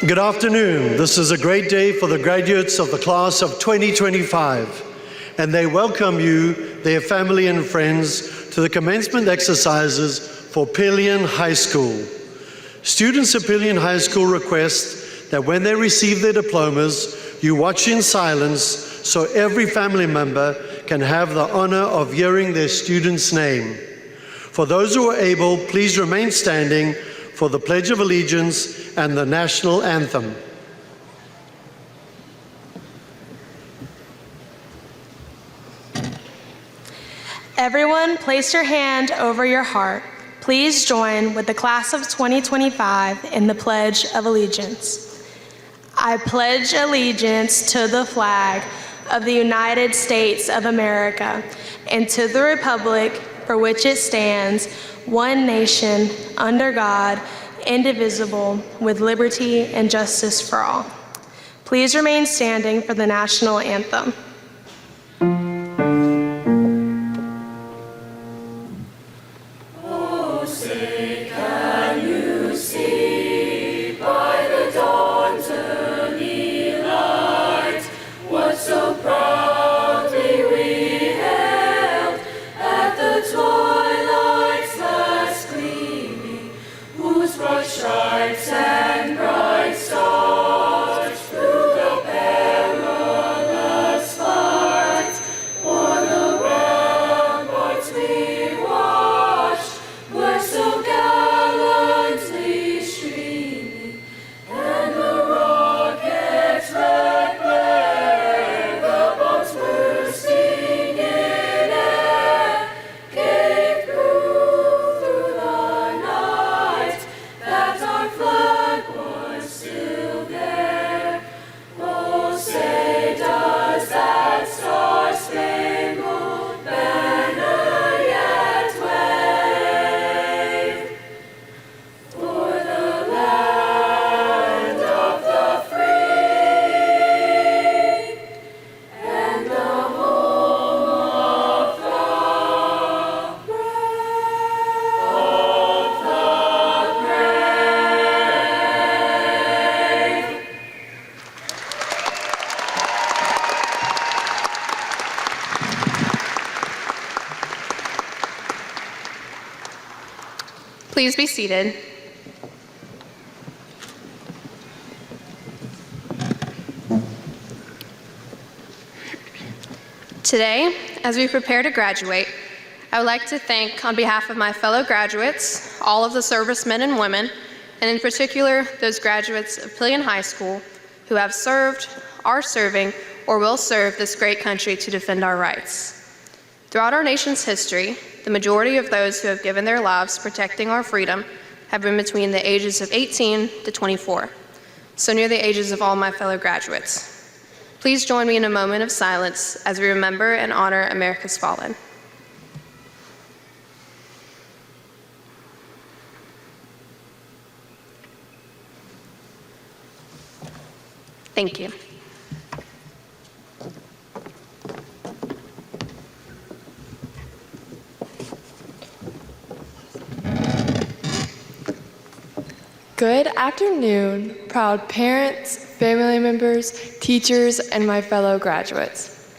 Good afternoon. This is a great day for the graduates of the class of 2025, and they welcome you, their family and friends, to the commencement exercises for Pelion High School. Students at Pelion High School request that when they receive their diplomas, you watch in silence so every family member can have the honor of hearing their student's name. For those who are able, please remain standing for the Pledge of Allegiance and the National Anthem. Everyone, place your hand over your heart. Please join with the class of 2025 in the Pledge of Allegiance. I pledge allegiance to the flag of the United States of America and to the republic for which it stands, one nation, under God, indivisible, with liberty and justice for all. Please remain standing for the national anthem. Please be seated. Today, as we prepare to graduate, I would like to thank, on behalf of my fellow graduates, all of the servicemen and women, and in particular, those graduates of Pelion High School who have served, are serving, or will serve this great country to defend our rights. Throughout our nation's history, the majority of those who have given their lives protecting our freedom have been between the ages of 18 to 24, so near the ages of all my fellow graduates. Please join me in a moment of silence as we remember and honor America's fallen. Thank you. Good afternoon, proud parents, family members, teachers, and my fellow graduates.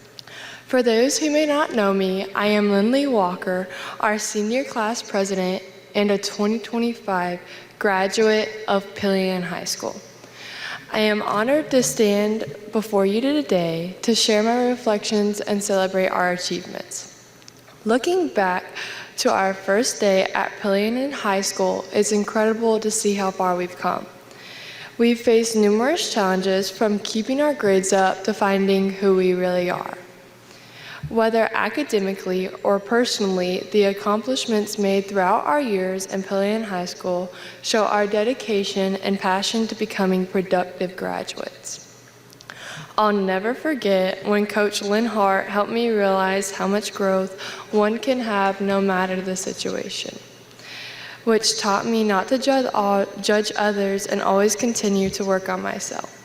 For those who may not know me, I am Lindley Walker, our senior class president and a 2025 graduate of Pelion High School. I am honored to stand before you today to share my reflections and celebrate our achievements. Looking back to our first day at Pelion High School, it's incredible to see how far we've come. We've faced numerous challenges, from keeping our grades up to finding who we really are. Whether academically or personally, the accomplishments made throughout our years in Pelion High School show our dedication and passion to becoming productive graduates. I'll never forget when Coach Lynn Hart helped me realize how much growth one can have no matter the situation, which taught me not to judge others and always continue to work on myself.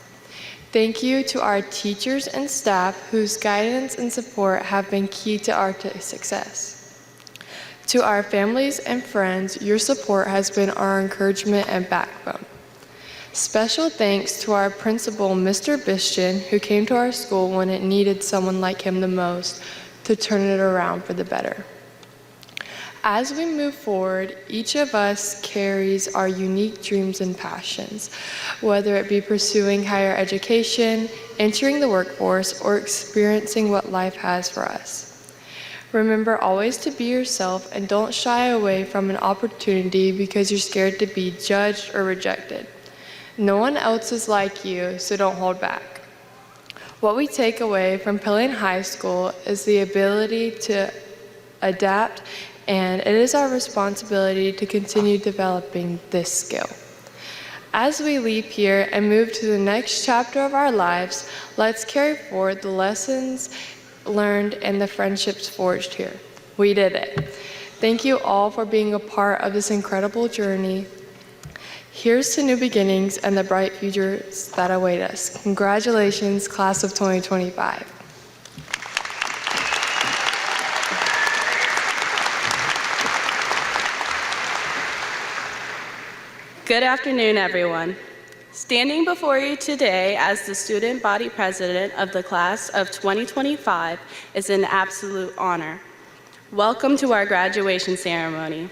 Thank you to our teachers and staff whose guidance and support have been key to our success. To our families and friends, your support has been our encouragement and backbone. Special thanks to our principal, Mr. Bishton, who came to our school when it needed someone like him the most to turn it around for the better. As we move forward, each of us carries our unique dreams and passions, whether it be pursuing higher education, entering the workforce, or experiencing what life has for us. Remember always to be yourself and don't shy away from an opportunity because you're scared to be judged or rejected. No one else is like you, so don't hold back. What we take away from Pelion High School is the ability to adapt, and it is our responsibility to continue developing this skill. As we leave here and move to the next chapter of our lives, let's carry forward the lessons learned and the friendships forged here. We did it. Thank you all for being a part of this incredible journey. Here's to new beginnings and the bright futures that await us. Congratulations, class of 2025. Good afternoon, everyone. Standing before you today as the student body president of the class of 2025 is an absolute honor. Welcome to our graduation ceremony.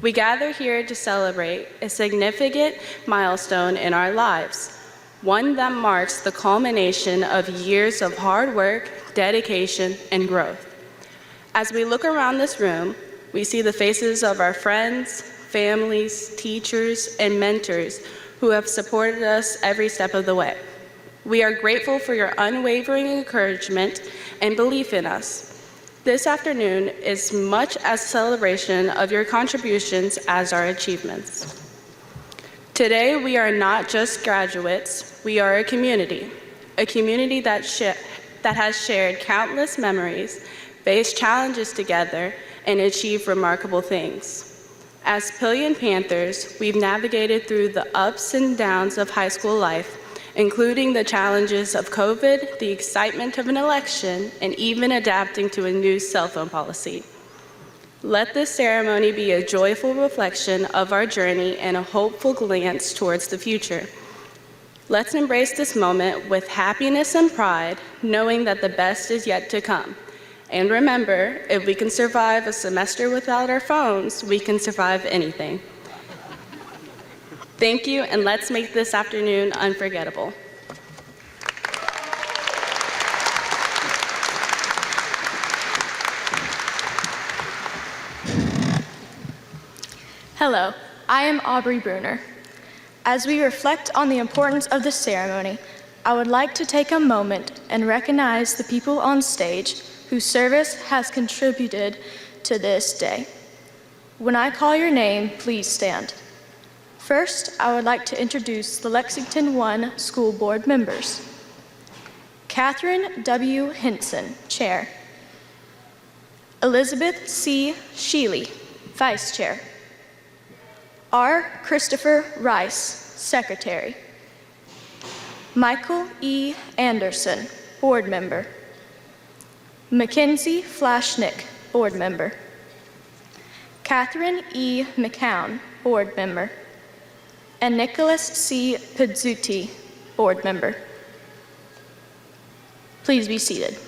We gather here to celebrate a significant milestone in our lives, one that marks the culmination of years of hard work, dedication, and growth. As we look around this room, we see the faces of our friends, families, teachers, and mentors who have supported us every step of the way. We are grateful for your unwavering encouragement and belief in us. This afternoon is much as a celebration of your contributions as our achievements. Today, we are not just graduates, we are a community that has shared countless memories, faced challenges together, and achieved remarkable things. As Pelion Panthers, we've navigated through the ups and downs of high school life, including the challenges of COVID, the excitement of an election, and even adapting to a new cell phone policy. Let this ceremony be a joyful reflection of our journey and a hopeful glance towards the future. Let's embrace this moment with happiness and pride, knowing that the best is yet to come. And remember, if we can survive a semester without our phones, we can survive anything. Thank you, and let's make this afternoon unforgettable. Hello, I am Aubrey Bruner. As we reflect on the importance of this ceremony, I would like to take a moment and recognize the people on stage whose service has contributed to this day. When I call your name, please stand. First, I would like to introduce the Lexington One School Board members. Catherine W. Hinson, Chair. Elizabeth C. Sheely, Vice Chair. R. Christopher Rice, Secretary. Michael E. Anderson, Board Member. Mackenzie Flashnick, Board Member. Catherine E. McCown, Board Member. And Nicholas C. Pizzuti, Board Member. Please be seated.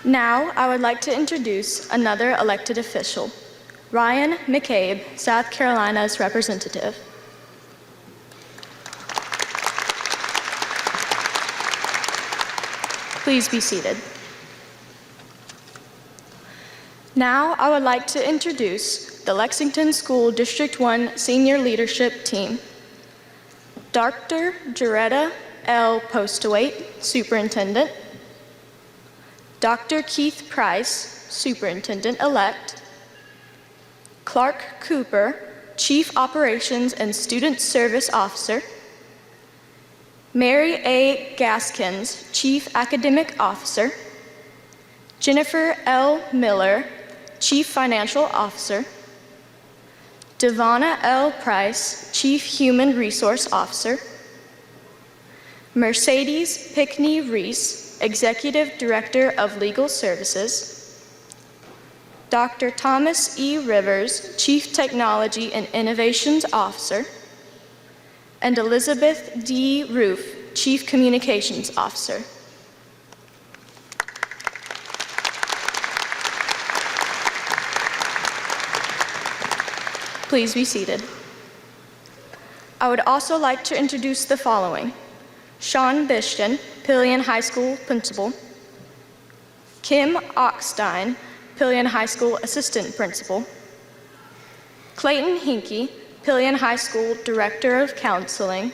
Now, I would like to introduce another elected official, Ryan McCabe, South Carolina's representative. Please be seated. Now, I would like to introduce the Lexington School District One Senior Leadership Team. Dr. Jaretta L. Postawait, Superintendent. Dr. Keith Price, Superintendent-elect. Clark Cooper, Chief Operations and Student Service Officer. Mary A. Gaskins, Chief Academic Officer. Jennifer L. Miller, Chief Financial Officer. Devonna L. Price, Chief Human Resource Officer. Mercedes Pickney Reese, Executive Director of Legal Services, Dr. Thomas E. Rivers, Chief Technology and Innovations Officer, and Elizabeth D. Roof, Chief Communications Officer. Please be seated. I would also like to introduce the following: Sean Bishton, Pelion High School Principal, Kim Ockstein, Pelion High School Assistant Principal, Clayton Hinkey, Pelion High School Director of Counseling,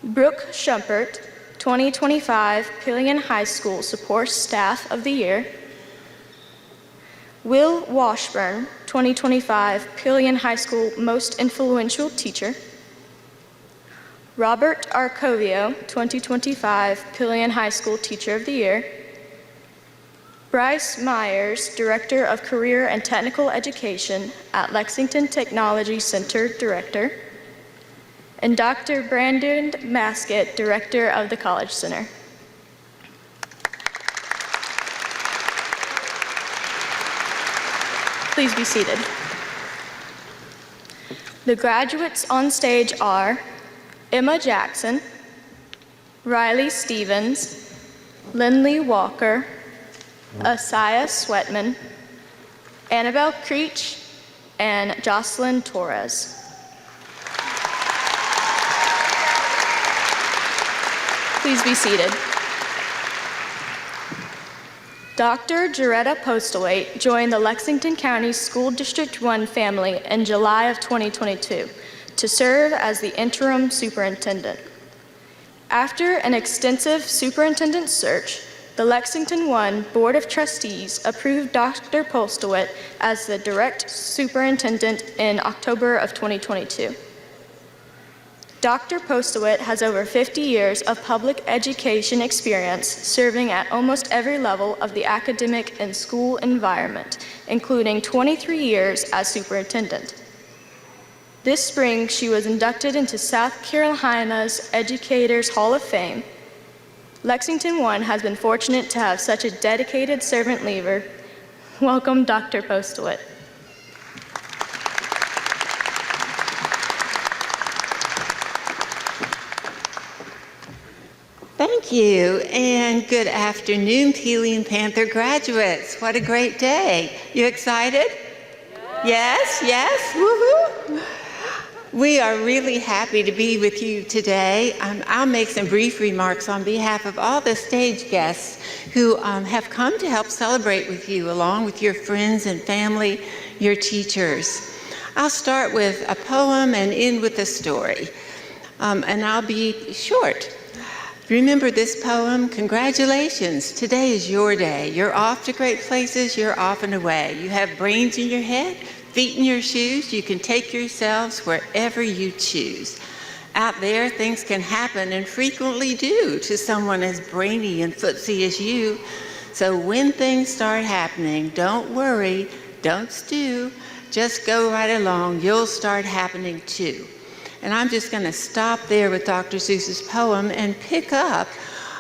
Brooke Schumpert, 2025 Pelion High School Support Staff of the Year, Will Washburn, 2025 Pelion High School Most Influential Teacher, Robert Arcovio, 2025 Pelion High School Teacher of the Year, Bryce Myers, Director of Career and Technical Education at Lexington Technology Center Director, and Dr. Brandon Maskett, Director of the College Center. Please be seated. The graduates on stage are Emma Jackson, Riley Stevens, Lindley Walker, Asaya Sweatman, Annabelle Creech, and Jocelyn Torres. Please be seated. Dr. Jaretta Postlewaite joined the Lexington County School District One family in July of 2022 to serve as the interim superintendent. After an extensive superintendent search, the Lexington One Board of Trustees approved Dr. Postlewaite as the direct superintendent in October of 2022. Dr. Postlewaite has over 50 years of public education experience serving at almost every level of the academic and school environment, including 23 years as superintendent. This spring, she was inducted into South Carolina's Educators Hall of Fame. Lexington One has been fortunate to have such a dedicated servant leader. Welcome, Dr. Postlewaite. Thank you, and good afternoon, Pelion Panther graduates. What a great day. You excited? Yes, yes, woohoo. We are really happy to be with you today. I'll make some brief remarks on behalf of all the stage guests who have come to help celebrate with you, along with your friends and family, your teachers. I'll start with a poem and end with a story, and I'll be short. Remember this poem? Congratulations, today is your day. You're off to great places, you're off and away. You have brains in your head, feet in your shoes. You can take yourselves wherever you choose. Out there, things can happen and frequently do to someone as brainy and footsie as you. So when things start happening, don't worry, don't stew, just go right along. You'll start happening too. And I'm just going to stop there with Dr. Seuss's poem and pick up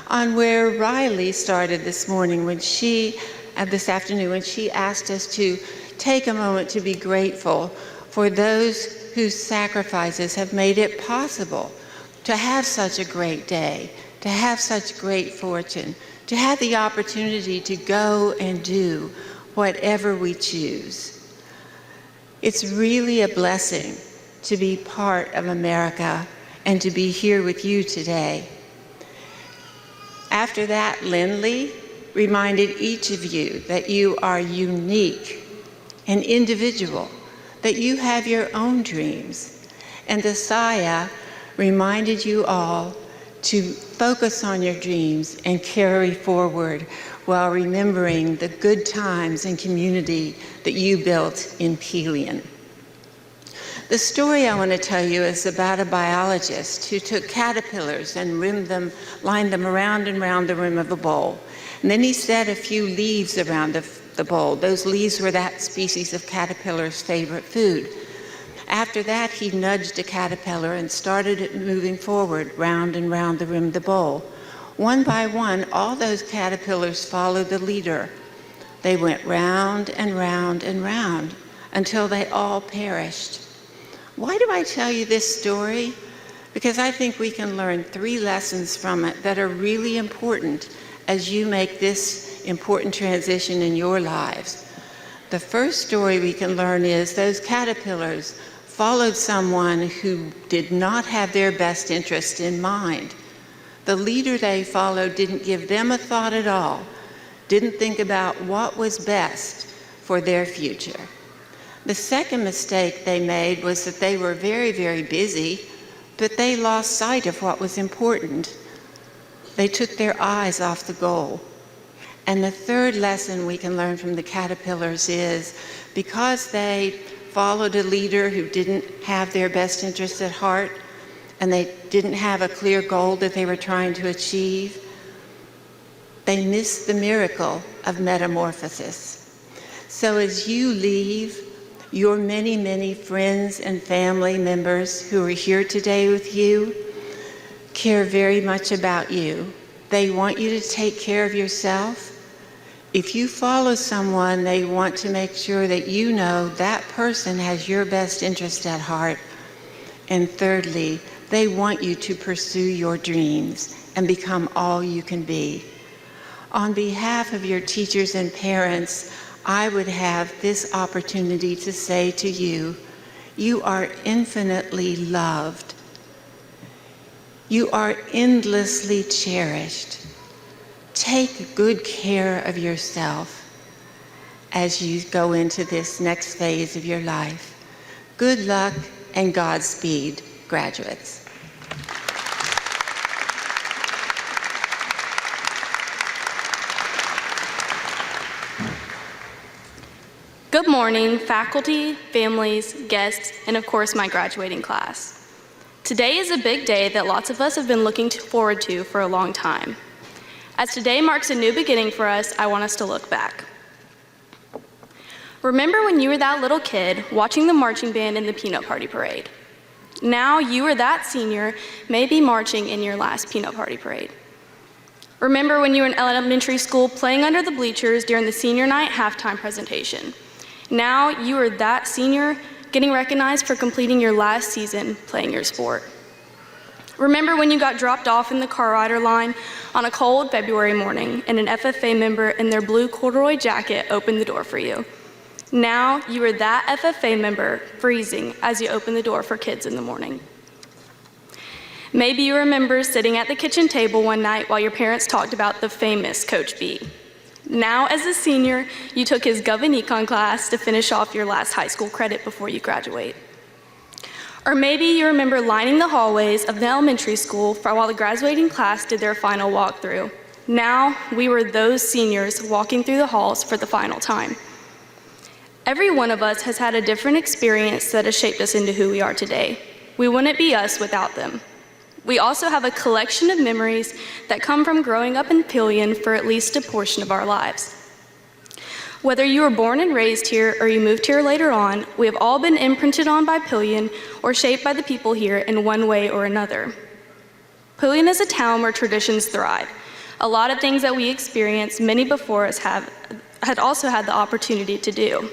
on where Riley started this morning this afternoon, when she asked us to take a moment to be grateful for those whose sacrifices have made it possible to have such a great day, to have such great fortune, to have the opportunity to go and do whatever we choose. It's really a blessing to be part of America and to be here with you today. After that, Lindley reminded each of you that you are unique and individual, that you have your own dreams. And Asaya reminded you all to focus on your dreams and carry forward while remembering the good times and community that you built in Pelion. The story I want to tell you is about a biologist who took caterpillars and lined them around and around the rim of a bowl. And then he set a few leaves around the bowl. Those leaves were that species of caterpillar's favorite food. After that, he nudged a caterpillar and started it moving forward, round and round the rim of the bowl. One by one, all those caterpillars followed the leader. They went round and round and round until they all perished. Why do I tell you this story? Because I think we can learn 3 lessons from it that are really important as you make this important transition in your lives. The first story we can learn is those caterpillars followed someone who did not have their best interest in mind. The leader they followed didn't give them a thought at all, didn't think about what was best for their future. The second mistake they made was that they were very, very busy, but they lost sight of what was important. They took their eyes off the goal. And the third lesson we can learn from the caterpillars is because they followed a leader who didn't have their best interest at heart, and they didn't have a clear goal that they were trying to achieve, they missed the miracle of metamorphosis. So as you leave, your many, many friends and family members who are here today with you care very much about you. They want you to take care of yourself. If you follow someone, they want to make sure that you know that person has your best interest at heart. And thirdly, they want you to pursue your dreams and become all you can be. On behalf of your teachers and parents, I would have this opportunity to say to you, you are infinitely loved. You are endlessly cherished. Take good care of yourself as you go into this next phase of your life. Good luck and Godspeed, graduates. Good morning, faculty, families, guests, and of course my graduating class. Today is a big day that lots of us have been looking forward to for a long time. As today marks a new beginning for us, I want us to look back. Remember when you were that little kid watching the marching band in the peanut party parade? Now you are that senior, maybe marching in your last peanut party parade. Remember when you were in elementary school playing under the bleachers during the senior night halftime presentation? Now you are that senior getting recognized for completing your last season playing your sport. Remember when you got dropped off in the car rider line on a cold February morning and an FFA member in their blue corduroy jacket opened the door for you? Now you are that FFA member freezing as you open the door for kids in the morning. Maybe you remember sitting at the kitchen table one night while your parents talked about the famous Coach B. Now as a senior, you took his Gov and Econ class to finish off your last high school credit before you graduate. Or maybe you remember lining the hallways of the elementary school while the graduating class did their final walkthrough. Now we were those seniors walking through the halls for the final time. Every one of us has had a different experience that has shaped us into who we are today. We wouldn't be us without them. We also have a collection of memories that come from growing up in Pelion for at least a portion of our lives. Whether you were born and raised here or you moved here later on, we have all been imprinted on by Pelion or shaped by the people here in one way or another. Pelion is a town where traditions thrive. A lot of things that we experience, many before us had also had the opportunity to do.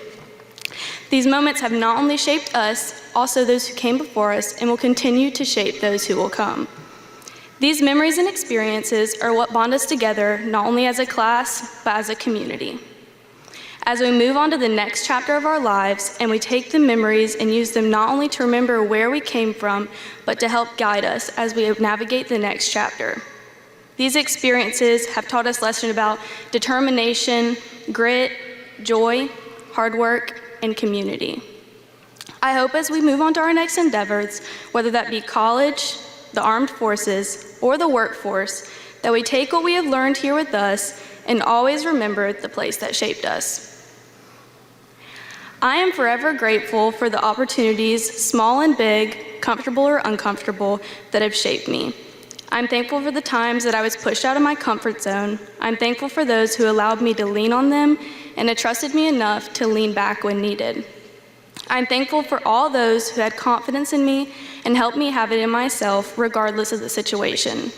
These moments have not only shaped us, also those who came before us, and will continue to shape those who will come. These memories and experiences are what bond us together, not only as a class, but as a community. As we move on to the next chapter of our lives, and we take the memories and use them not only to remember where we came from, but to help guide us as we navigate the next chapter. These experiences have taught us lessons about determination, grit, joy, hard work, and community. I hope as we move on to our next endeavors, whether that be college, the armed forces, or the workforce, that we take what we have learned here with us and always remember the place that shaped us. I am forever grateful for the opportunities, small and big, comfortable or uncomfortable, that have shaped me. I'm thankful for the times that I was pushed out of my comfort zone. I'm thankful for those who allowed me to lean on them and had trusted me enough to lean back when needed. I'm thankful for all those who had confidence in me and helped me have it in myself regardless of the situation.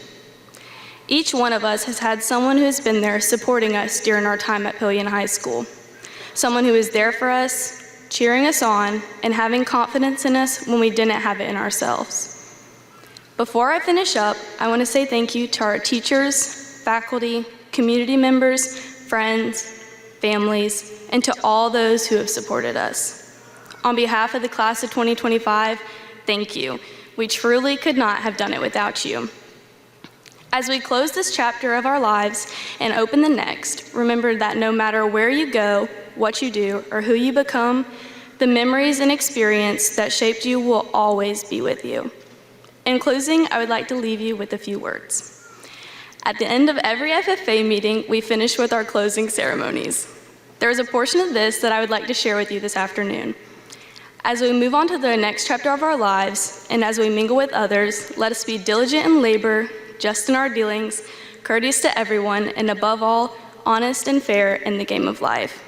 Each one of us has had someone who's been there supporting us during our time at Pelion High School. Someone who is there for us, cheering us on, and having confidence in us when we didn't have it in ourselves. Before I finish up, I want to say thank you to our teachers, faculty, community members, friends, families, and to all those who have supported us. On behalf of the class of 2025, thank you. We truly could not have done it without you. As we close this chapter of our lives and open the next, remember that no matter where you go, what you do, or who you become, the memories and experience that shaped you will always be with you. In closing, I would like to leave you with a few words. At the end of every FFA meeting, we finish with our closing ceremonies. There is a portion of this that I would like to share with you this afternoon. As we move on to the next chapter of our lives, and as we mingle with others, let us be diligent in labor, just in our dealings, courteous to everyone, and above all, honest and fair in the game of life.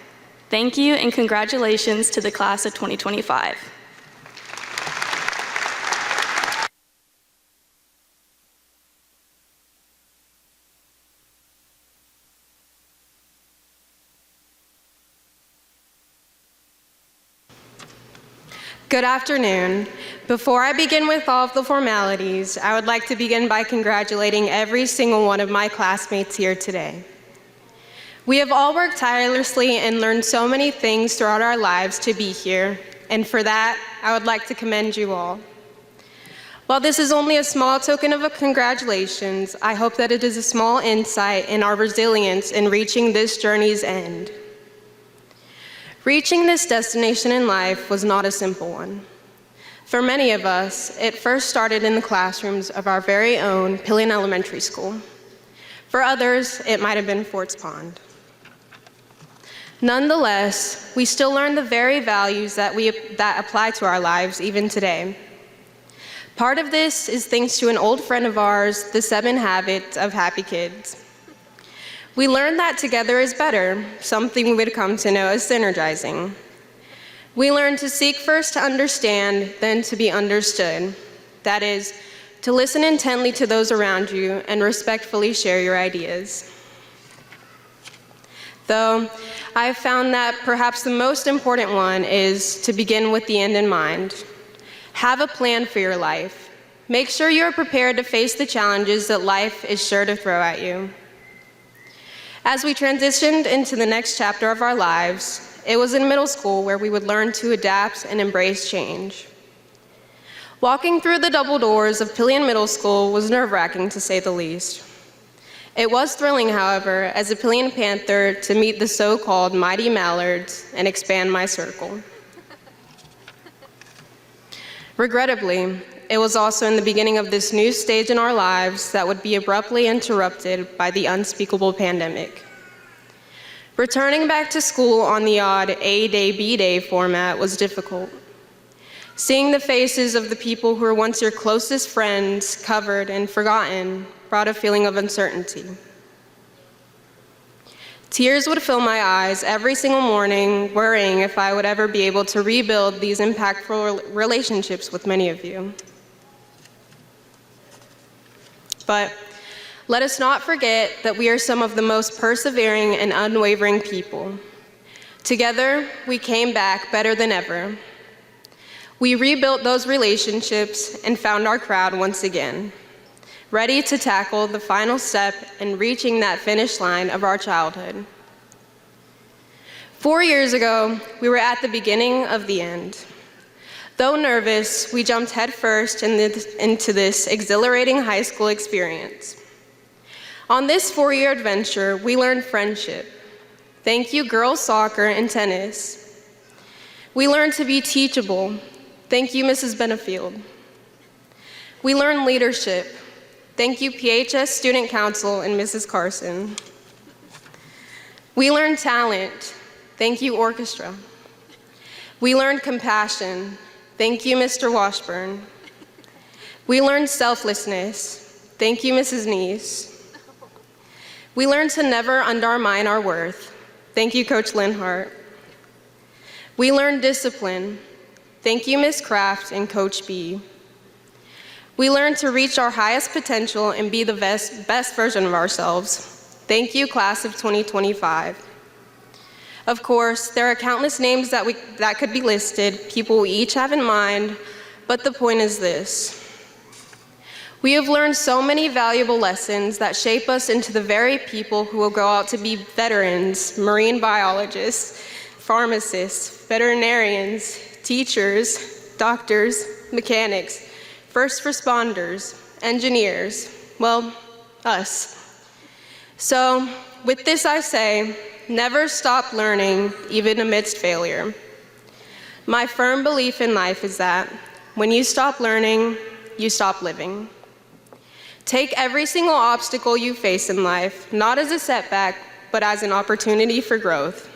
Thank you and congratulations to the class of 2025. Good afternoon. Before I begin with all of the formalities, I would like to begin by congratulating every single one of my classmates here today. We have all worked tirelessly and learned so many things throughout our lives to be here, and for that, I would like to commend you all. While this is only a small token of a congratulations, I hope that it is a small insight in our resilience in reaching this journey's end. Reaching this destination in life was not a simple one. For many of us, it first started in the classrooms of our very own Pelion Elementary School. For others, it might have been Forts Pond. Nonetheless, we still learn the very values that apply to our lives even today. Part of this is thanks to an old friend of ours, the 7 Habits of Happy Kids. We learned that together is better, something we would come to know as synergizing. We learned to seek first to understand, then to be understood. That is, to listen intently to those around you and respectfully share your ideas. Though, I've found that perhaps the most important one is to begin with the end in mind. Have a plan for your life. Make sure you are prepared to face the challenges that life is sure to throw at you. As we transitioned into the next chapter of our lives, it was in middle school where we would learn to adapt and embrace change. Walking through the double doors of Pelion Middle School was nerve-wracking, to say the least. It was thrilling, however, as a Pelion Panther to meet the so-called mighty mallards and expand my circle. Regrettably, it was also in the beginning of this new stage in our lives that would be abruptly interrupted by the unspeakable pandemic. Returning back to school on the odd A-Day, B-Day format was difficult. Seeing the faces of the people who were once your closest friends covered and forgotten brought a feeling of uncertainty. Tears would fill my eyes every single morning, worrying if I would ever be able to rebuild these impactful relationships with many of you. But let us not forget that we are some of the most persevering and unwavering people. Together, we came back better than ever. We rebuilt those relationships and found our crowd once again, ready to tackle the final step in reaching that finish line of our childhood. 4 years ago, we were at the beginning of the end. Though nervous, we jumped headfirst into this exhilarating high school experience. On this 4-year adventure, we learned friendship. Thank you, girls soccer and tennis. We learned to be teachable. Thank you, Mrs. Benefield. We learned leadership. Thank you, PHS Student Council and Mrs. Carson. We learned talent. Thank you, orchestra. We learned compassion. Thank you, Mr. Washburn. We learned selflessness. Thank you, Mrs. Neese. We learned to never undermine our worth. Thank you, Coach Linhart. We learned discipline. Thank you, Ms. Kraft and Coach B. We learn to reach our highest potential and be the best version of ourselves. Thank you, class of 2025. Of course, there are countless names that could be listed, people we each have in mind, but the point is this. We have learned so many valuable lessons that shape us into the very people who will go out to be veterans, marine biologists, pharmacists, veterinarians, teachers, doctors, mechanics, first responders, engineers, well, us. So, with this I say, never stop learning, even amidst failure. My firm belief in life is that when you stop learning, you stop living. Take every single obstacle you face in life, not as a setback, but as an opportunity for growth.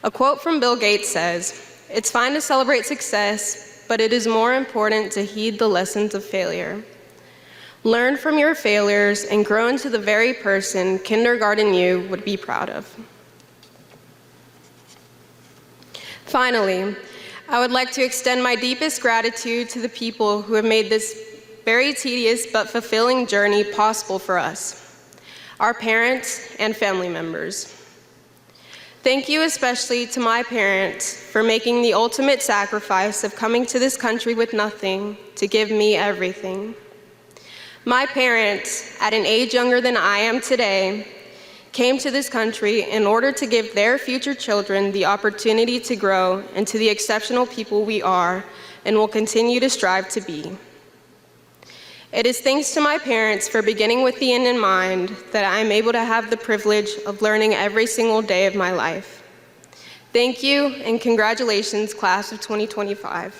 A quote from Bill Gates says, "It's fine to celebrate success, but it is more important to heed the lessons of failure. Learn from your failures and grow into the very person kindergarten you would be proud of." Finally, I would like to extend my deepest gratitude to the people who have made this very tedious but fulfilling journey possible for us, our parents and family members. Thank you especially to my parents for making the ultimate sacrifice of coming to this country with nothing to give me everything. My parents, at an age younger than I am today, came to this country in order to give their future children the opportunity to grow into the exceptional people we are and will continue to strive to be. It is thanks to my parents for beginning with the end in mind that I am able to have the privilege of learning every single day of my life. Thank you, and congratulations, class of 2025.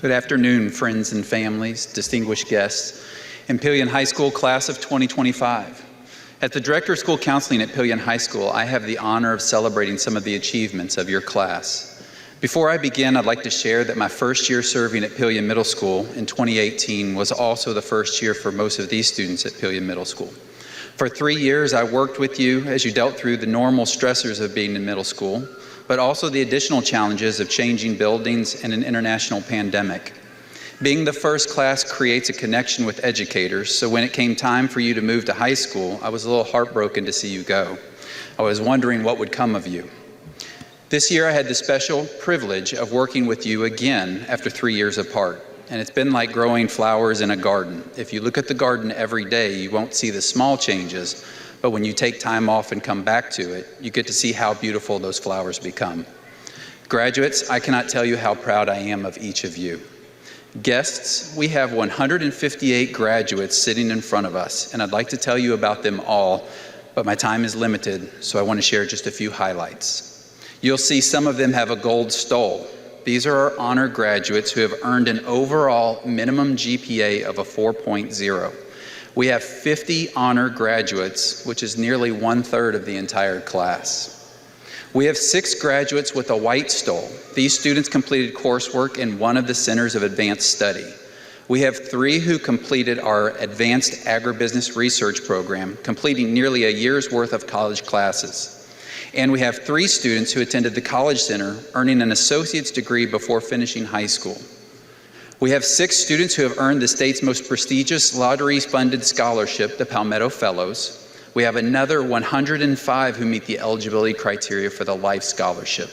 Good afternoon, friends and families, distinguished guests, and Pelion High School class of 2025. As the Director of School Counseling at Pelion High School, I have the honor of celebrating some of the achievements of your class. Before I begin, I'd like to share that my first year serving at Pelion Middle School in 2018 was also the first year for most of these students at Pelion Middle School. For 3 years, I worked with you as you dealt through the normal stressors of being in middle school, but also the additional challenges of changing buildings and an international pandemic. Being the first class creates a connection with educators, so when it came time for you to move to high school, I was a little heartbroken to see you go. I was wondering what would come of you. This year I had the special privilege of working with you again after 3 years apart, and it's been like growing flowers in a garden. If you look at the garden every day, you won't see the small changes, but when you take time off and come back to it, you get to see how beautiful those flowers become. Graduates, I cannot tell you how proud I am of each of you. Guests, we have 158 graduates sitting in front of us, and I'd like to tell you about them all, but my time is limited, so I want to share just a few highlights. You'll see some of them have a gold stole. These are our honor graduates who have earned an overall minimum GPA of a 4.0. We have 50 honor graduates, which is nearly 1/3 of the entire class. We have 6 graduates with a white stole. These students completed coursework in one of the centers of advanced study. We have 3 who completed our advanced agribusiness research program, completing nearly a year's worth of college classes. And we have 3 students who attended the College Center, earning an associate's degree before finishing high school. We have 6 students who have earned the state's most prestigious lottery-funded scholarship, the Palmetto Fellows. We have another 105 who meet the eligibility criteria for the Life Scholarship.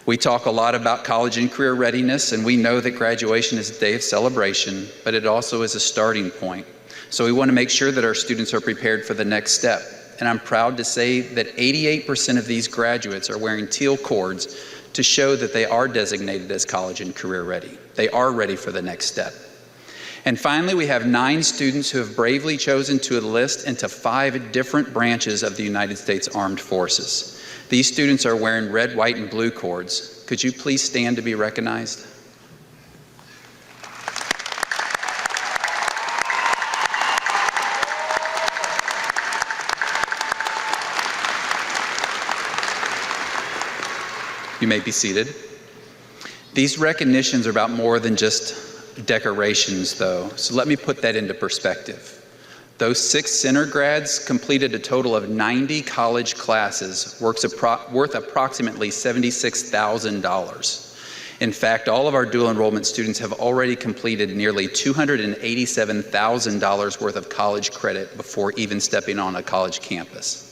We talk a lot about college and career readiness, and we know that graduation is a day of celebration, but it also is a starting point. So we want to make sure that our students are prepared for the next step. And I'm proud to say that 88% of these graduates are wearing teal cords to show that they are designated as college and career ready. They are ready for the next step. And finally, we have 9 students who have bravely chosen to enlist into 5 different branches of the United States Armed Forces. These students are wearing red, white, and blue cords. Could you please stand to be recognized? You may be seated. These recognitions are about more than just decorations, though, so let me put that into perspective. Those 6 center grads completed a total of 90 college classes worth approximately $76,000. In fact, all of our dual enrollment students have already completed nearly $287,000 worth of college credit before even stepping on a college campus.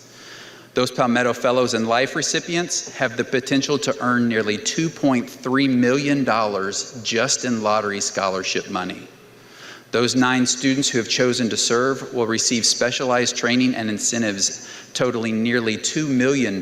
Those Palmetto Fellows and Life recipients have the potential to earn nearly $2.3 million just in lottery scholarship money. Those 9 students who have chosen to serve will receive specialized training and incentives totaling nearly $2 million.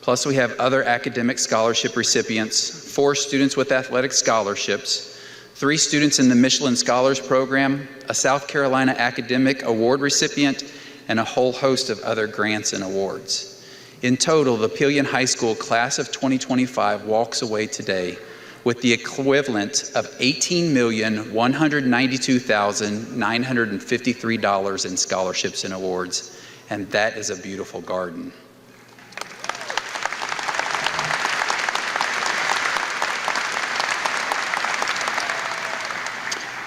Plus, we have other academic scholarship recipients, 4 students with athletic scholarships, 3 students in the Michelin Scholars Program, a South Carolina Academic Award recipient, and a whole host of other grants and awards. In total, the Pelion High School class of 2025 walks away today with the equivalent of $18,192,953 in scholarships and awards, and that is a beautiful garden.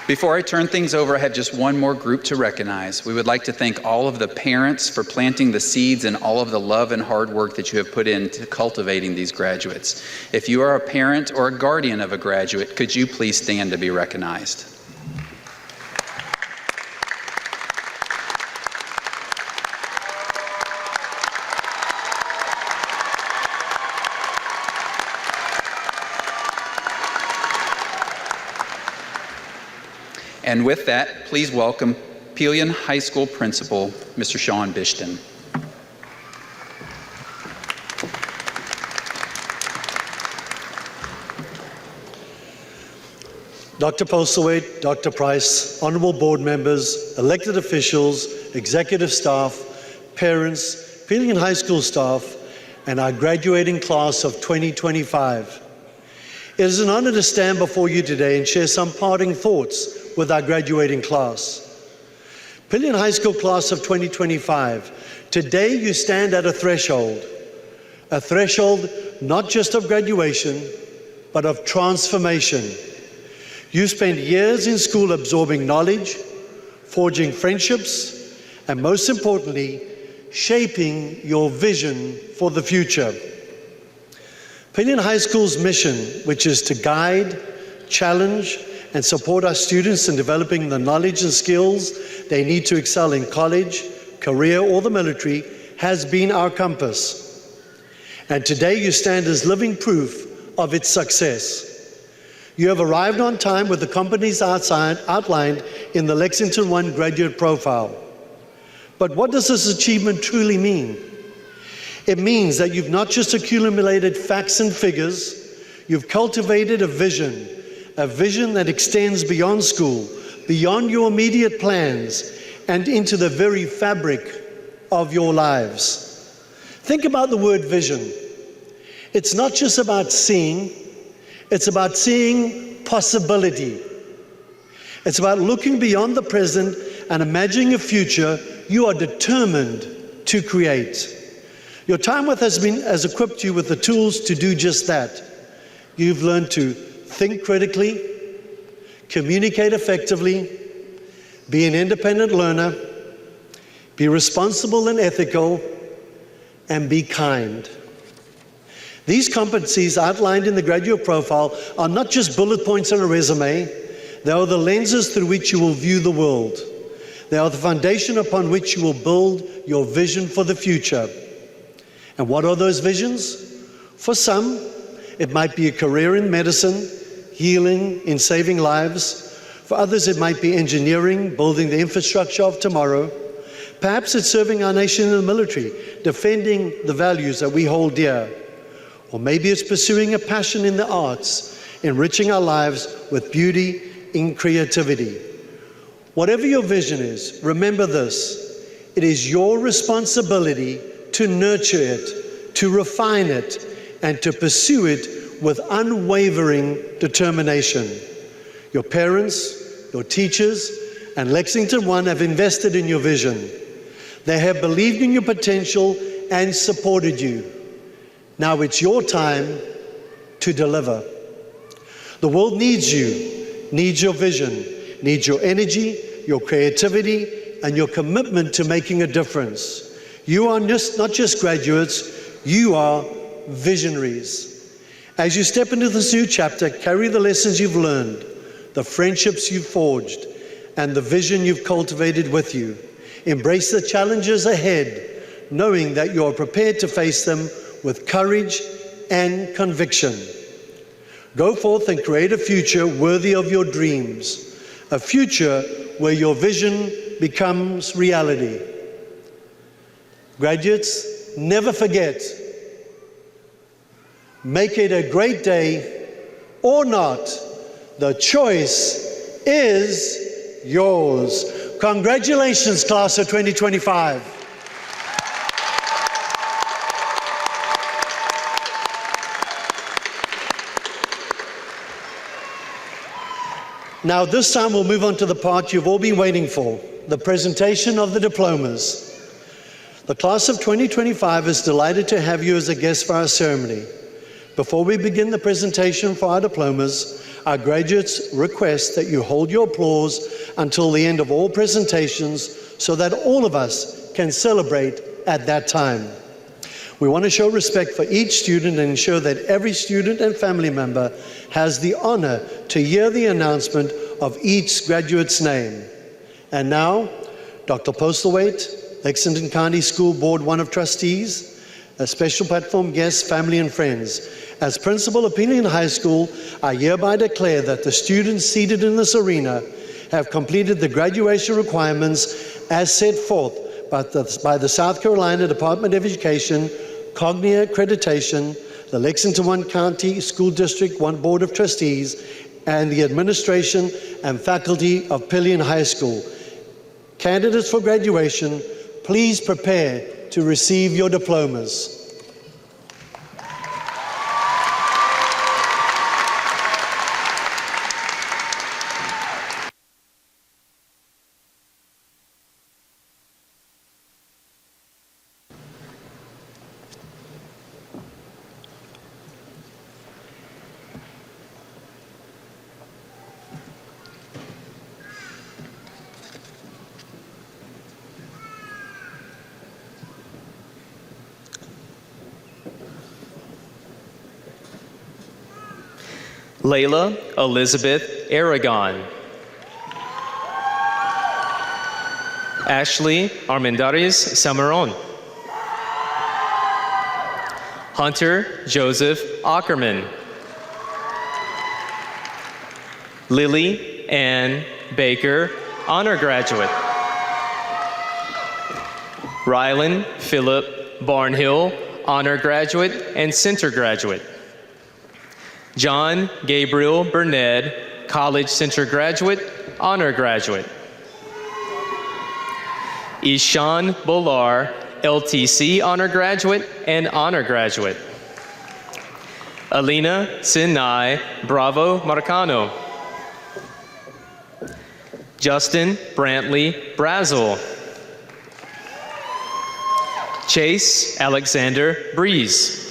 Before I turn things over, I have just one more group to recognize. We would like to thank all of the parents for planting the seeds and all of the love and hard work that you have put into cultivating these graduates. If you are a parent or a guardian of a graduate, could you please stand to be recognized? And with that, please welcome Pelion High School Principal, Mr. Sean Bishton. Dr. Postlewaite, Dr. Price, honorable board members, elected officials, executive staff, parents, Pelion High School staff, and our graduating class of 2025. It is an honor to stand before you today and share some parting thoughts with our graduating class. Pelion High School class of 2025, today you stand at a threshold not just of graduation, but of transformation. You spent years in school absorbing knowledge, forging friendships, and most importantly, shaping your vision for the future. Pelion High School's mission, which is to guide, challenge, and support our students in developing the knowledge and skills they need to excel in college, career, or the military, has been our compass. And today you stand as living proof of its success. You have arrived on time with the companies outlined in the Lexington One graduate profile. But what does this achievement truly mean? It means that you've not just accumulated facts and figures, you've cultivated a vision that extends beyond school, beyond your immediate plans, and into the very fabric of your lives. Think about the word vision. It's not just about seeing, it's about seeing possibility. It's about looking beyond the present and imagining a future you are determined to create. Your time with us has equipped you with the tools to do just that. You've learned to think critically, communicate effectively, be an independent learner, be responsible and ethical, and be kind. These competencies outlined in the graduate profile are not just bullet points on a resume, they are the lenses through which you will view the world. They are the foundation upon which you will build your vision for the future. And what are those visions? For some, it might be a career in medicine, healing, in saving lives. For others, it might be engineering, building the infrastructure of tomorrow. Perhaps it's serving our nation in the military, defending the values that we hold dear. Or maybe it's pursuing a passion in the arts, enriching our lives with beauty and creativity. Whatever your vision is, remember this: it is your responsibility to nurture it, to refine it, and to pursue it with unwavering determination. Your parents, your teachers, and Lexington One have invested in your vision. They have believed in your potential and supported you. Now it's your time to deliver. The world needs you, needs your vision, needs your energy, your creativity, and your commitment to making a difference. You are not just graduates, you are visionaries. As you step into this new chapter, carry the lessons you've learned, the friendships you've forged, and the vision you've cultivated with you. Embrace the challenges ahead, knowing that you are prepared to face them with courage and conviction. Go forth and create a future worthy of your dreams, a future where your vision becomes reality. Graduates, never forget, make it a great day or not. The choice is yours. Congratulations, class of 2025. Now this time we'll move on to the part you've all been waiting for, the presentation of the diplomas. The class of 2025 is delighted to have you as a guest for our ceremony. Before we begin the presentation for our diplomas, our graduates request that you hold your applause until the end of all presentations so that all of us can celebrate at that time. We want to show respect for each student and ensure that every student and family member has the honor to hear the announcement of each graduate's name. And now, Dr. Postlethwaite, Lexington County School Board One of Trustees, a special platform guest, family and friends. As principal of Pelion High School, I hereby declare that the students seated in this arena have completed the graduation requirements as set forth by the South Carolina Department of Education, Cognia Accreditation, the Lexington One County School District One Board of Trustees, and the administration and faculty of Pelion High School. Candidates for graduation, please prepare to receive your diplomas. Layla Elizabeth Aragon. Ashley Armendariz Samaron. Hunter Joseph Ackerman. Lily Ann Baker, honor graduate. Rylan Philip Barnhill, honor graduate and center graduate. John Gabriel Burnett, college center graduate, honor graduate. Ishan Bolar, LTC honor graduate and honor graduate. Alina Sinai Bravo Marcano. Justin Brantley Brazel. Chase Alexander Breeze.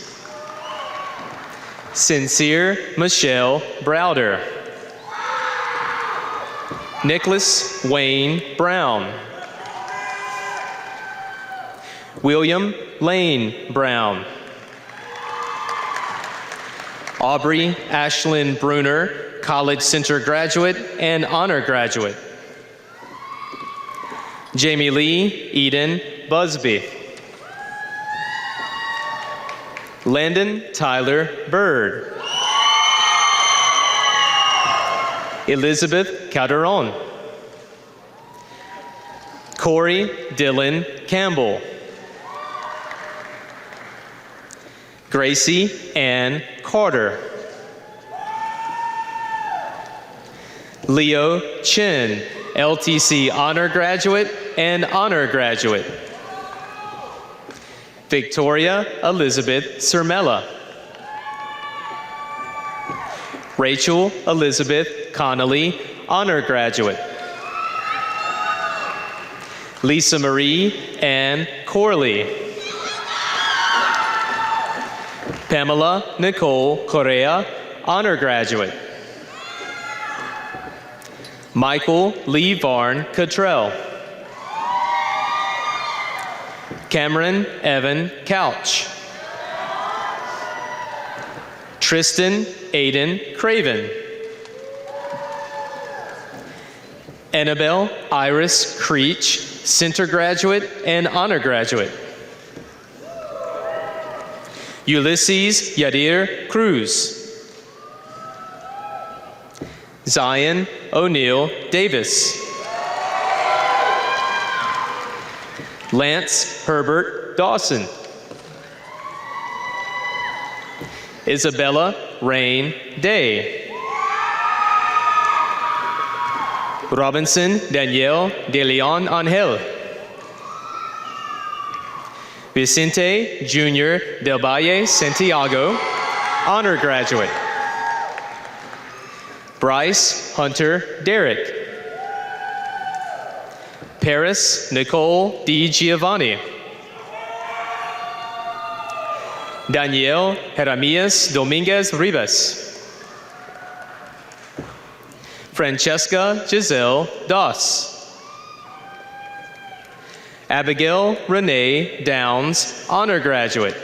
Sincere Michelle Browder. Nicholas Wayne Brown. William Lane Brown. Aubrey Ashlyn Bruner, College Center graduate and honor graduate. Jamie Lee Eden Busby. Landon Tyler Bird. Elizabeth Calderon. Corey Dylan Campbell. Gracie Ann Carter. Leo Chin, LTC honor graduate and honor graduate. Victoria Elizabeth Sermella. Rachel Elizabeth Connolly, honor graduate. Lisa Marie Ann Corley. Pamela Nicole Correa, honor graduate. Michael Lee Varn Cottrell. Cameron Evan Couch. Tristan Aiden Craven. Annabelle Iris Creech, center graduate and honor graduate. Ulysses Yadir Cruz. Zion O'Neill Davis. Lance Herbert Dawson. Isabella Rain Day. Robinson Danielle De Leon Angel. Vicente Jr. Del Valle Santiago, honor graduate. Bryce Hunter Derrick. Paris Nicole Di Giovanni. Danielle Jeremias Dominguez Rivas. Francesca Giselle Doss. Abigail Renee Downs, honor graduate.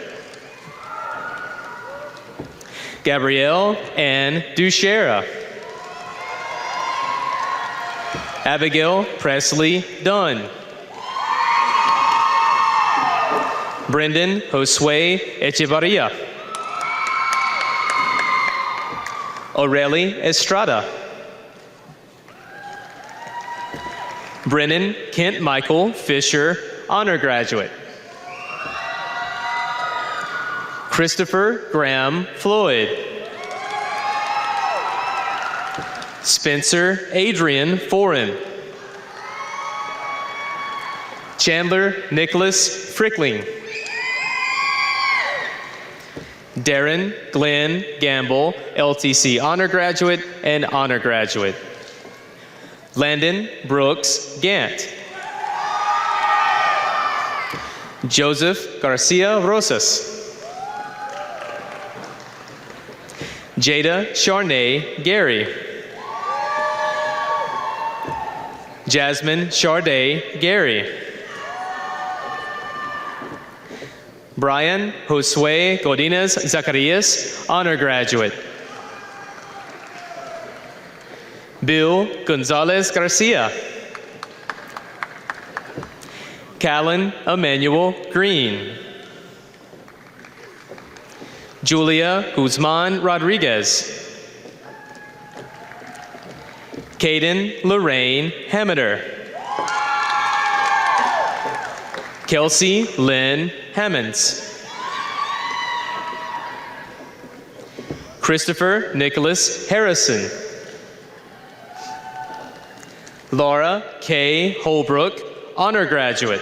Gabrielle Ann Duchera. Abigail Presley Dunn. Brendan Josue Echevarria. Aurelie Estrada. Brennan Kent Michael Fisher, honor graduate. Christopher Graham Floyd. Spencer Adrian Foran. Chandler Nicholas Frickling. Darren Glenn Gamble, LTC honor graduate and honor graduate. Landon Brooks Gant. Joseph Garcia Rosas. Jada Charnay Gary. Jasmine Charday Gary. Brian Josue Godinez Zacarias, honor graduate. Bill Gonzalez Garcia. Callan Emmanuel Green. Julia Guzman Rodriguez. Caden Lorraine Hammeter. Kelsey Lynn Hammonds. Christopher Nicholas Harrison. Laura K. Holbrook, honor graduate.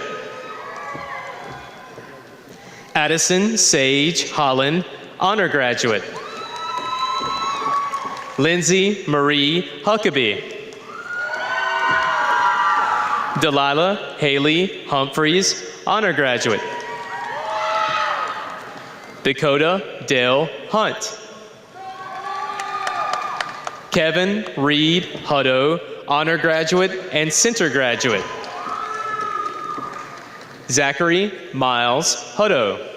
Addison Sage Holland, honor graduate. Lindsay Marie Huckabee. Delilah Haley Humphreys, honor graduate. Dakota Dale Hunt. Kevin Reed Hutto, honor graduate and center graduate. Zachary Miles Hutto.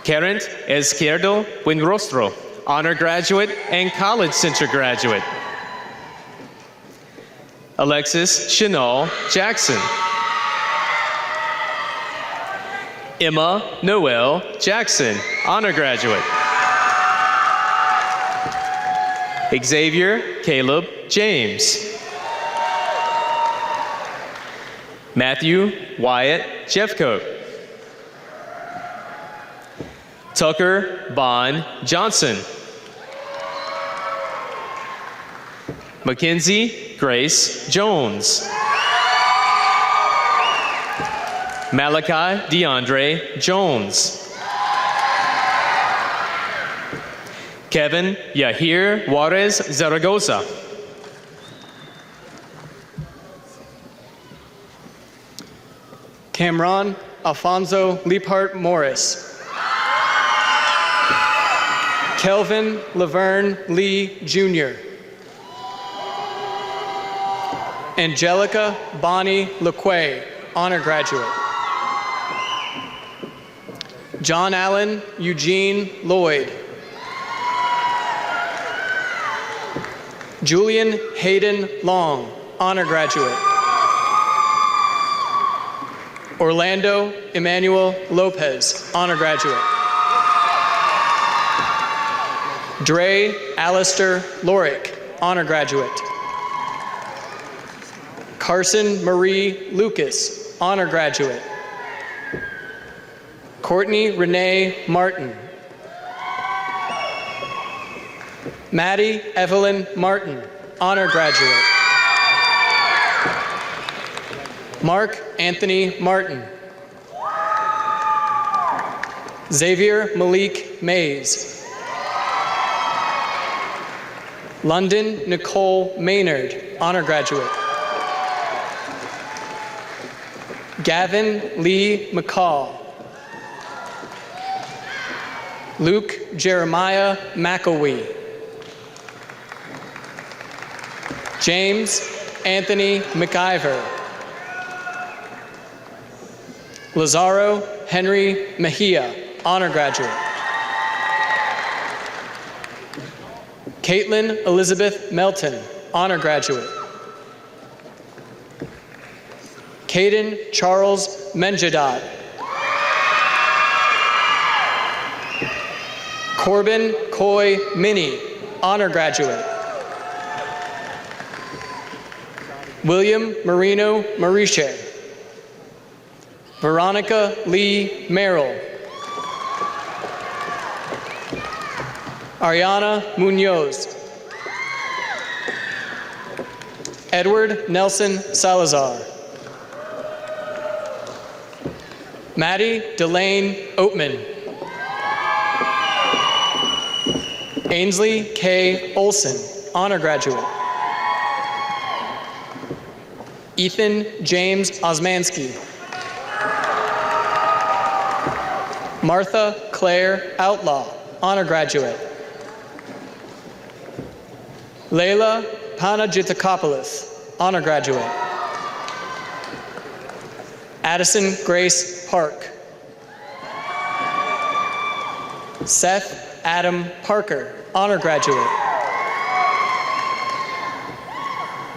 Karen Izquierdo Buenrostro, honor graduate and college center graduate. Alexis Chanel Jackson. Emma Noel Jackson, honor graduate. Xavier Caleb James. Matthew Wyatt Jeffcoat. Tucker Bond Johnson. Mackenzie Grace Jones. Malachi DeAndre Jones. Kevin Yahir Juarez Zaragoza. Cameron Alfonso Leaphart Morris. Kelvin Laverne Lee Jr. Angelica Bonnie LeQuay, honor graduate. John Allen Eugene Lloyd. Julian Hayden Long, honor graduate. Orlando Emmanuel Lopez, honor graduate. Dre Alistair Lorick, honor graduate. Carson Marie Lucas, honor graduate. Courtney Renee Martin. Maddie Evelyn Martin, honor graduate. Mark Anthony Martin. Xavier Malik Mays. London Nicole Maynard, honor graduate. Gavin Lee McCall. Luke Jeremiah McElwee. James Anthony McIver. Lazaro Henry Mejia, honor graduate. Caitlin Elizabeth Melton, honor graduate. Caden Charles Menjadot. Corbin Coy Minnie, honor graduate. William Marino Mariche. Veronica Lee Merrill. Ariana Munoz. Edward Nelson Salazar. Maddie Delane Oatman. Ainsley K. Olson, honor graduate. Ethan James Osmansky. Martha Claire Outlaw, honor graduate. Layla Panagitakopoulos, honor graduate. Addison Grace Park. Seth Adam Parker, honor graduate.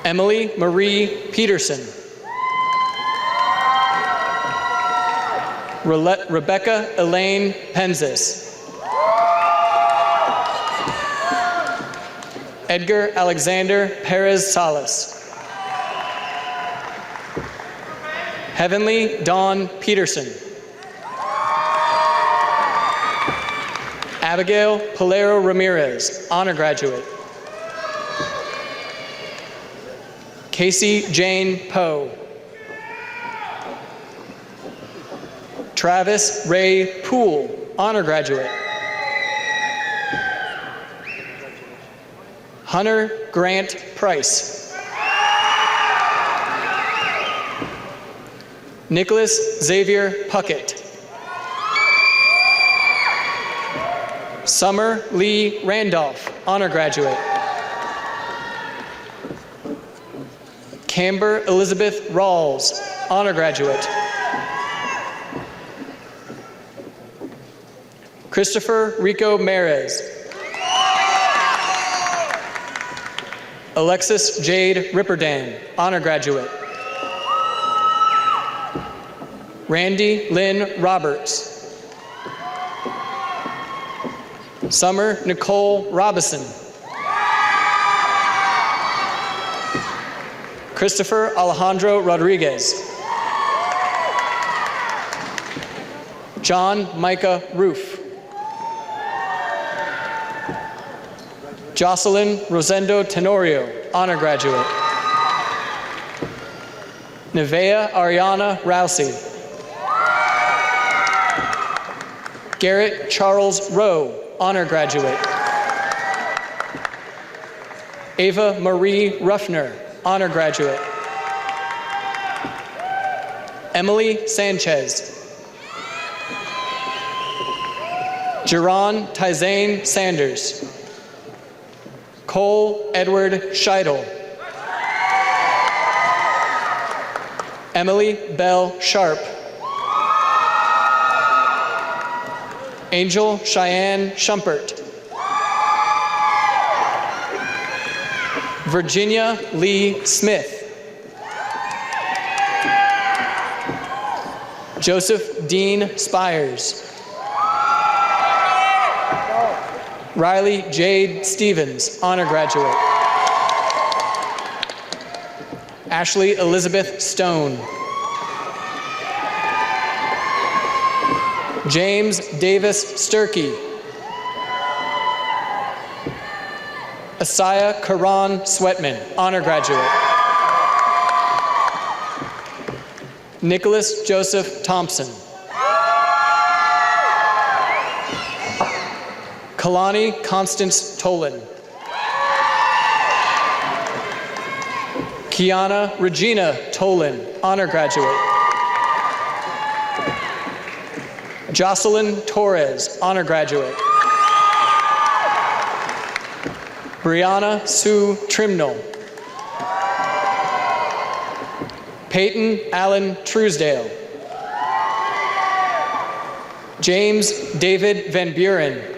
Emily Marie Peterson. Rebecca Elaine Penzis. Edgar Alexander Perez Salas. Heavenly Dawn Peterson. Abigail Palero Ramirez, honor graduate. Casey Jane Poe. Travis Ray Poole, honor graduate. Hunter Grant Price. Nicholas Xavier Puckett. Summer Lee Randolph, honor graduate. Camber Elizabeth Rawls, honor graduate. Christopher Rico Mares. Alexis Jade Ripperdan, honor graduate. Randy Lynn Roberts. Summer Nicole Robison. Christopher Alejandro Rodriguez. John Micah Roof. Jocelyn Rosendo Tenorio, honor graduate. Nevea Ariana Rousey. Garrett Charles Rowe, honor graduate. Ava Marie Ruffner, honor graduate. Emily Sanchez. Jerron Tizane Sanders. Cole Edward Scheidel. Emily Bell Sharp. Angel Cheyenne Schumpert. Virginia Lee Smith. Joseph Dean Spires. Riley Jade Stevens, honor graduate. Ashley Elizabeth Stone. James Davis Sturkey. Asaya Karan Sweatman, honor graduate. Nicholas Joseph Thompson. Kalani Constance Tolan. Kiana Regina Tolan, honor graduate. Jocelyn Torres, honor graduate. Brianna Sue Trimnell. Peyton Allen Truesdale. James David Van Buren.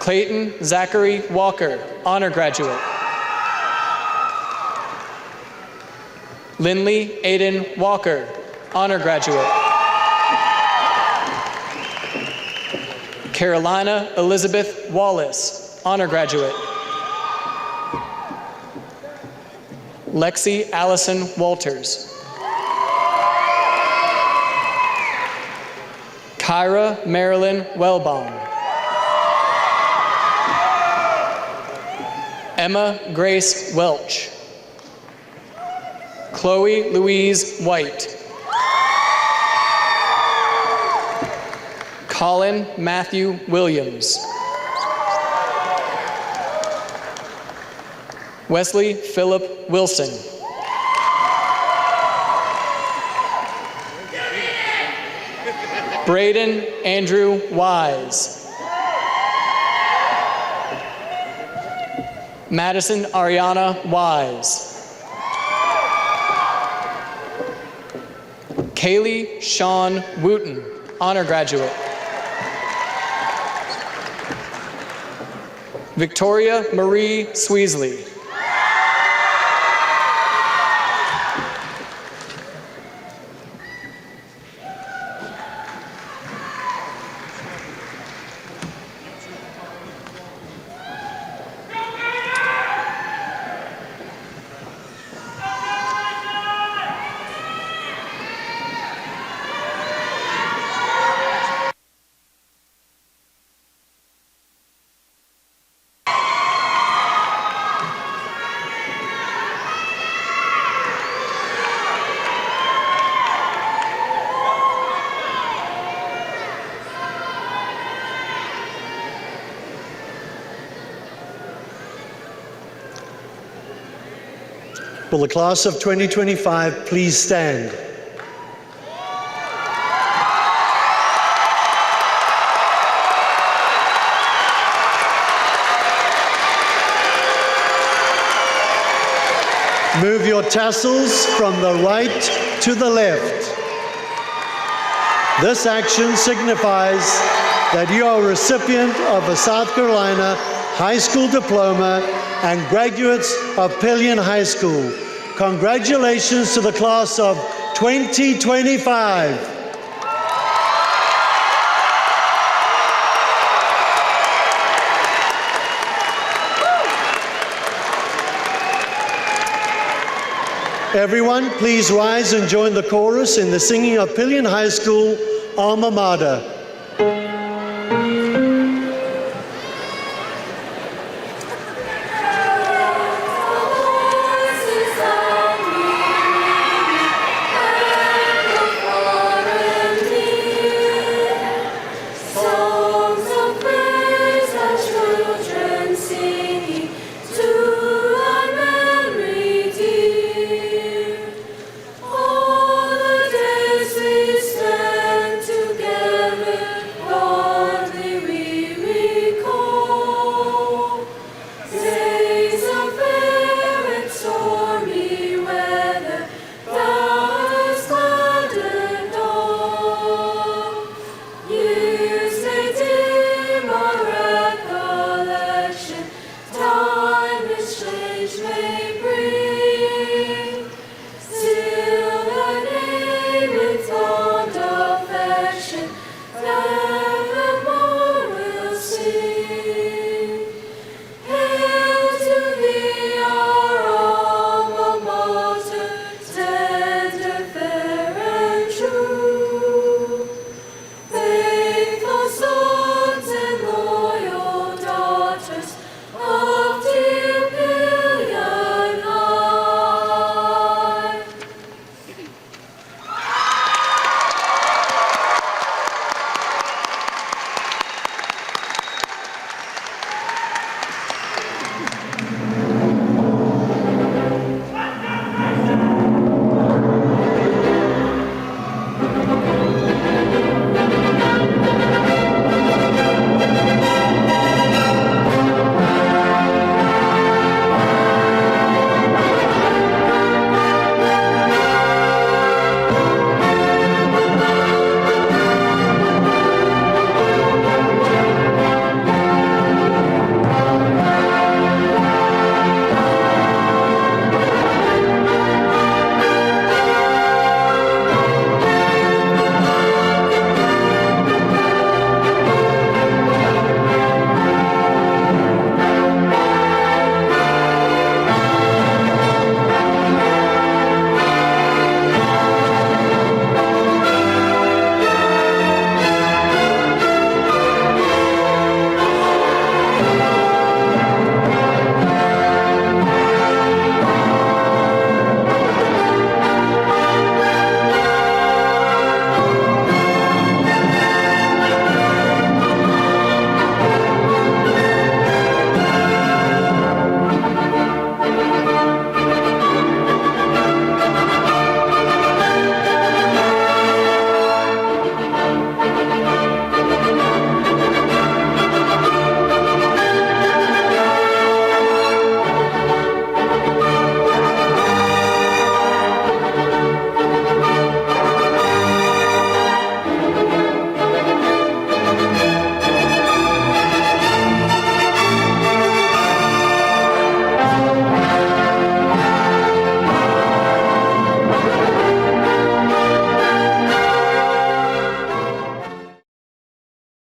Clayton Zachary Walker, honor graduate. Lindley Aiden Walker, honor graduate. Carolina Elizabeth Wallace, honor graduate. Lexi Allison Walters. Kyra Marilyn Wellbaum. Emma Grace Welch. Chloe Louise White. Colin Matthew Williams. Wesley Philip Wilson. Braden Andrew Wise. Madison Ariana Wise. Kaylee Sean Wooten, honor graduate. Victoria Marie Sweesley. Will the class of 2025 please stand? Move your tassels from the right to the left. This action signifies that you are a recipient of a South Carolina high school diploma and graduates of Pelion High School. Congratulations to the class of 2025. Everyone, please rise and join the chorus in the singing of Pelion High School Alma Mater.